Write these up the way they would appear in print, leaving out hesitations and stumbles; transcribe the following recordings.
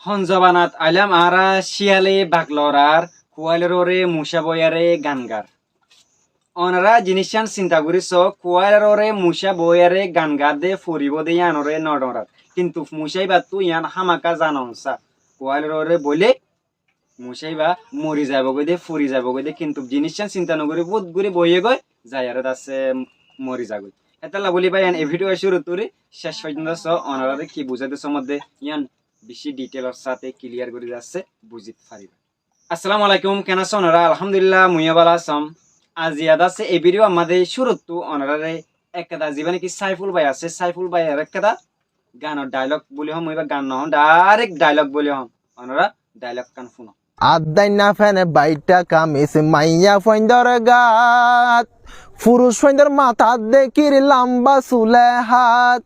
হনজবানাত আইলাম আরা শিয়ালে বাগলরার কুয়ালেররে মুসা বয়ারে গানগার অনারা জিনিসান চিন্তা করিস কুয়ালেররে মুসা বয়ারে গানগার দে ফুরিব দে ইয়ানরে নডরাত কিন্তু মুসাই বা তুই ইয়ান হামাকা জানসা কুয়ালেররে বলে মুসাই বা মরি যাব গই দে ফুরি যাব গই দে কিন্তু জিনিসান চিন্তা নকরি বহুত গুরি বইয়ে গয় যাই আর দাসে মরি যাগই এতালা বলি ভাই এই ভিডিও শুরু তুরি শেষ পর্যন্ত অনারা কি বুঝাতে মধ্যে ইয়ান বেশি ডিটেইলর সাথে ক্লিয়ার করে যাচ্ছে বুঝিতে পারিবা। আসসালামু আলাইকুম কেন আছো ওনারা? আলহামদুলিল্লাহ মুইয়া ভালো আছম। আজ ইয়াদ আছে এই ভিডিও আমাদের শুরুতু ওনারে একটা জীবনে কি সাইফুল ভাই আছে, সাইফুল ভাই আর একটা গানের ডায়লগ বলি হম মুইবা গান নহন ডাইরেক্ট ডায়লগ বলি হম ওনারা ডায়লগ কান শুনো। আদাইনা ফেনে বাইটা কামিস মাইয়া ফইন্দর গাত পুরুষ ফইন্দর মাথা দেখির লম্বা চুলে হাত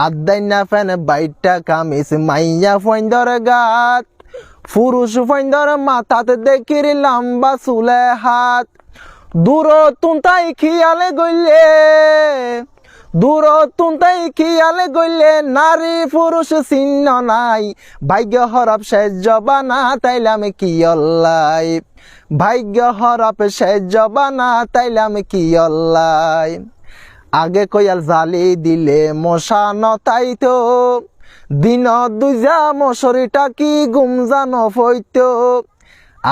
আদাইনা ফেনে বাইটা কামিস মাইয়া ফইন্দর গাত পুরুষ ফইন্দর মাথাত দেখির লম্বা চুলে হাত দূর তুন্তাই খিয়ালে গইলে দূর তুন্তাই খিয়ালে গইলে নারী পুরুষ চিহ্ন নাই ভাগ্য হরপ শেষ জবানা তাইলাম কি অল্লাই ভাগ্য হরপ শেষ জবানা তাইলাম কি অল্লাই আগে কয়াল জালি দিলে মশা নতাইতো দিন দুইজা মশারিটা কি গুমজানো ফইতো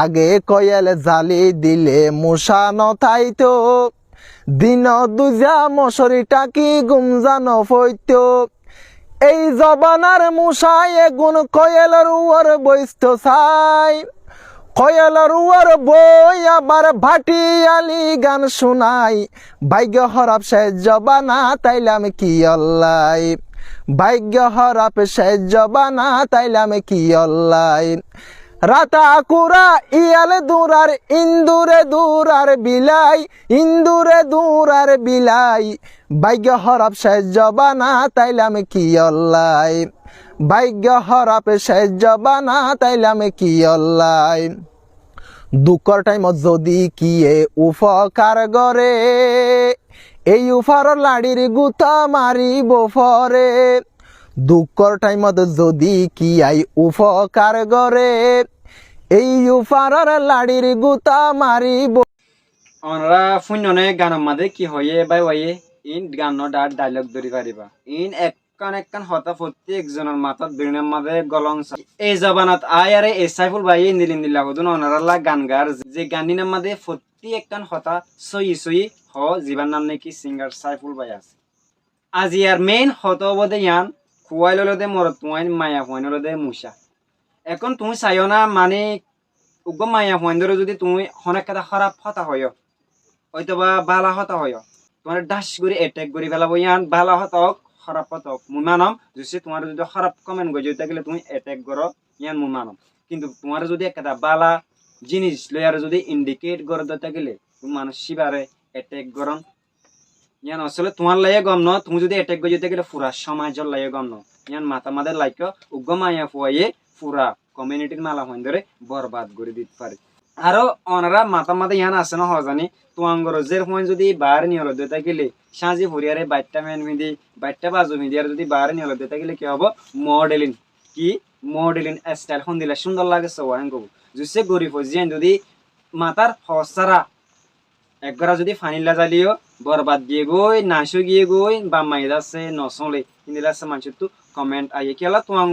আগে কয়াল জালি দিলে মশা নতাইতো দিন দুজা মশারিটা কি গুমজানো ফইতো এই জবানার মুসাই এগুন কয়েলের উয়ার বইস্ত চাই কয়েলের উয়ার বই আবার ভাটিয়ালি গান শুনাই ভাগ্য হরপ শেষ জবানা তাইলাম কি অল্লাই ভাগ্য হরপ শেষ জবানা তাইলাম কি অল্লাই রাতা কুরা ইয়ালে দূরার ইন্দুরে দূরার বিলাই ইন্দুরে দূরার বিলাই ভাগ্য হরপ শেষ জবানা তাইলাম কি অল্লাই ভাগ্য হরপ শেষ জবানা তাইলাম কি অল্লাই দুঃখর টাইমত যদি কিয়ে উপকার গরে এই উফার লাড়ির গুতা মারিব ফরে দুঃখর টাইমত যদি কি আই উপকার গরে এই উফারার লাড়ির গুতা মারিব। ওনারা শূন্যনে গানের মাঝে কি হয়ে বাই ওয়ে ইন গানৰ ডায়লগ ধরি পারিবা ইন একখান হতা প্রত্যেকজনের মাথার ব্রেনের মাঝে গলং এই জবানাত আয় আরে এই সাইফুল ভাই নিলিন্দিল্লা হদুন ওনারা গান গার যে গানিনের মাঝে প্রত্যেকখান হতা সই সই হ জীবন নাম নাকি সিঙ্গার সাইফুল ভাই আছে। আজ ইয়ার মেইন হত বদে ইয়ান খুয়াইল দে মরত তুয়াইন মায়া ফুয়াইন দে মুসা এখন তুমি চাইও না মানে উগ্র মায়া ফুয়াইন ধরে যদি তুমি অনেক কথা খারাপ হতা হয় হয়তো বা বালা হতা হয় তোমার ডাস করে এটেক করে ফেলাবো ইয়ান বালা হতা হোক খারাপ হতা হোক মুই মানম যদি তোমার যদি খারাপ কমেন্ট গজে থাকলে তুমি এটেক করো ইয়ান মুই মানম কিন্তু তোমার যদি একটা বালা জিনিস লয়ার যদি ইন্ডিকেট করে দিতে গেলে তুমি মানুষ শিবারে এটেক করন ইয়ান আসলে তোমার লাগে গম ন তুমি যদি এটেক গজে গেলে পুরা সমাজের লাগে গম ন ইয়ান মাথা মাদের লাইক উগ্র মায়া ফুয়াইয়ে পুরা কমিউনিটির মালা হইন ধরে বরবাদ করে দিতে পারে। আরো ওনারা মাথা মাথা ইয়ান আছে না হজানি তোমার যে সময় যদি বাইরে নিয়ে হলো দিতে গেলে সাজি হরিয়ারে বাইটটা মেন মিদি বাইটটা বাজু মিদিয়ার যদি বাইরে নিয়ে হলো দিতে গেলে কি হবো মডেলিং কি মডেলিং স্টাইল হন দিলে সুন্দর লাগে সবাই কব জুসে গরিব হজিয়ান যদি মাথার হসারা একবার যদি ফানিলা জ্বালিও বরবাদ গিয়ে গই নাচো গিয়ে গই বা মাই যাচ্ছে নচলে কিন্তু মানুষের তো কমেন্ট আইয়ে কেলা তোমার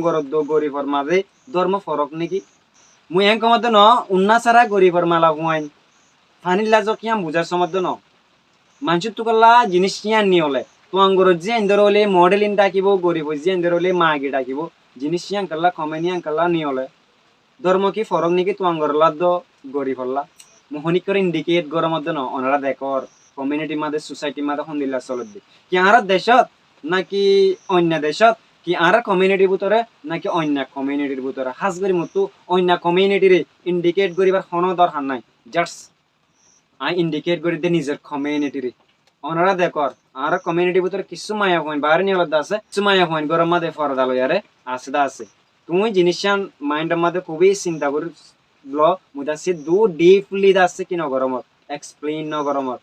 গরিবর মাঝে ধর্ম ফরক নাকি মুই এং কমত ন উন্না ছাড়া গরিবর মালা হুয়াইন ফানিলা জ কিয়াম বুঝার সমর্থ ন মানুষের তো কল্লা জিনিস কিয়ান নি হলে তোমার যে এন্দর হলে মডেলিং ডাকিব গরিব যে এন্দর হলে মাগে ডাকিব জিনিস ইয়াং কাল্লা কমেনি ইয়াং কাল্লা নি হলে ধর্ম কি ফরক নাকি তোমার লাদ গরিব হল্লা মোহনিক করে ইন্ডিকেট গরম মধ্যে ন ওনারা দেখর কমিউনিটির মাঝে সোসাইটির মাঝে হন্দিল্লা চলত দি কি আর দেশত নাকি অন্য দেশত কি আর কমিউনিটির ভিতরে নাকি অন্য কমিউনিটির ভিতরে হাজবের মতো অন্য কমিউনিটির ইন্ডিকেট করিবার কোনো দরকার নাই জাস্ট আই ইন্ডিকেট করে দে নিজের কমিউনিটির ওনারা দেখর আর কমিউনিটির ভিতরে কিছু মায়া পয়েন্ট বাইরে নিয়ে আলাদা আছে কিছু মায়া পয়েন্ট গরম মাঝে ফরদা লইয়ারে আছে আছে তুমি জিনিসান মাইন্ডের মাঝে খুবই চিন্তা করি মুদাসি দু ডিপলি দাসে কি নগরমত এক্সপ্লেইন নগরমত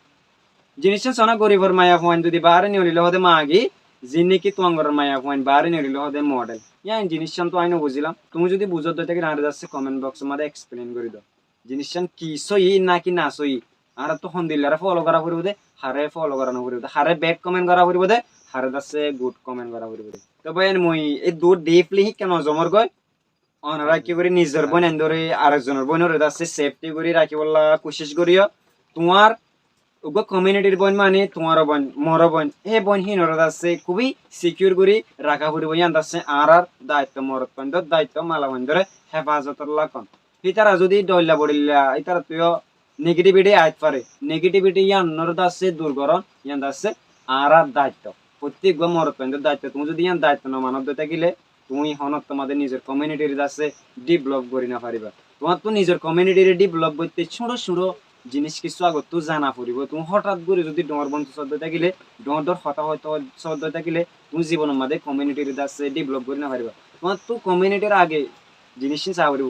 জিনিসটা সোনা গরিবর মায়া পয়েন্ট যদি বাইরে নিয়ে হলে হতে মাগি যিনি কি তোমার মায়া পয়েন্ট বাইরে নিয়ে হলে হতে মডেল ইয়ান জিনিসটান তো আইনো বুঝিলাম তুমি যদি বুঝত দইতে কি আর যাচ্ছে কমেন্ট বক্সের মধ্যে এক্সপ্লেইন করে দাও জিনিসটান কি সই নাকি না সই আর তো হন দিলারে ফলো করা পড়িব দে হারে ফলো করানো পড়িব দে হারে ব্যাড কমেন্ট করা পড়িব দে হারে যাচ্ছে গুড কমেন্ট করা পড়িব দে তো ভাই মই এই দূর ডিপলি কেন জমর গয় অনারা কি করে নিজের বোন এন্দরে আরেকজনের বোনের যাচ্ছে সেফটি করে রাখিবলা কোশিশ করিও তোমার ওগো কমিউনিটির বোন মানে তোমার বোন মর বোন এই বোন হিনর আছে খুবই সিকিউর করে রাখা পড়িব ইয়ান আছে আর দায়িত্ব মরত পন্দর দায়িত্ব মালা বন্ধরে হেফাজতর লাকন ইতারা যদি ডইলা বড়িলা ইতারা তুইও নেগেটিভিটি আইত পারে নেগেটিভিটি ইয়ান্নর আছে দুর্গরণ ইয়ান আছে আর দায়িত্ব প্রত্যেক গো মরত পন্দর দায়িত্ব তুমি যদি ইয়ান দায়িত্ব না মানব দিতে গেলে তুমি হনত তোমাদের নিজের কমিউনিটির আছে ডেভেলপ করি না পারিবা তোমার তো নিজের কমিউনিটির ডেভেলপ করতে ছোট ছোট জিনিস কিছু আগত তো জানা পড়িব তুমি হঠাৎ করে যদি ডর বন্ধু শব্দ থাকিলে ডর হতা হয়তো শব্দ থাকিলে তুমি জীবনের মধ্যে কমিউনিটির আছে ডেভেলপ করি না পারিবা তোমার তো কমিউনিটির আগে জিনিস চা পড়িব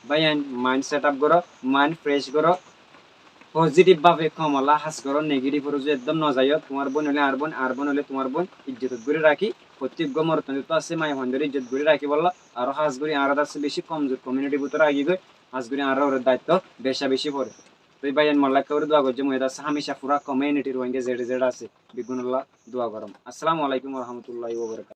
ভাই মাইন্ড সেট আপ করো মাইন্ড ফ্রেশ করো পজিটিভ ভাবে কমলা হাস করো নেগেটিভ যে একদম নজায় তোমার বোন হলে আর বোন হলে তোমার বোন ইজ্জত করে রাখি প্রত্যেক গমর তো আছে মাই বন্ধের ইজ্জত করে রাখি বললো আর হাস করি আর আছে বেশি কমজোর কমিউনিটির ভিতরে আগি গই হাস করি আর ওর দায়িত্ব বেশি পড়ে তো ভাই মল্লা করে দোয়া করছে মই আছে হামেশা পুরা কমিউনিটির ওয়াঙ্গে জেড আছে বিগুনুল্লাহ দোয়া করম আসসালামু আলাইকুম ওয়া রাহমাতুল্লাহি ওয়া বারাকাতুহু।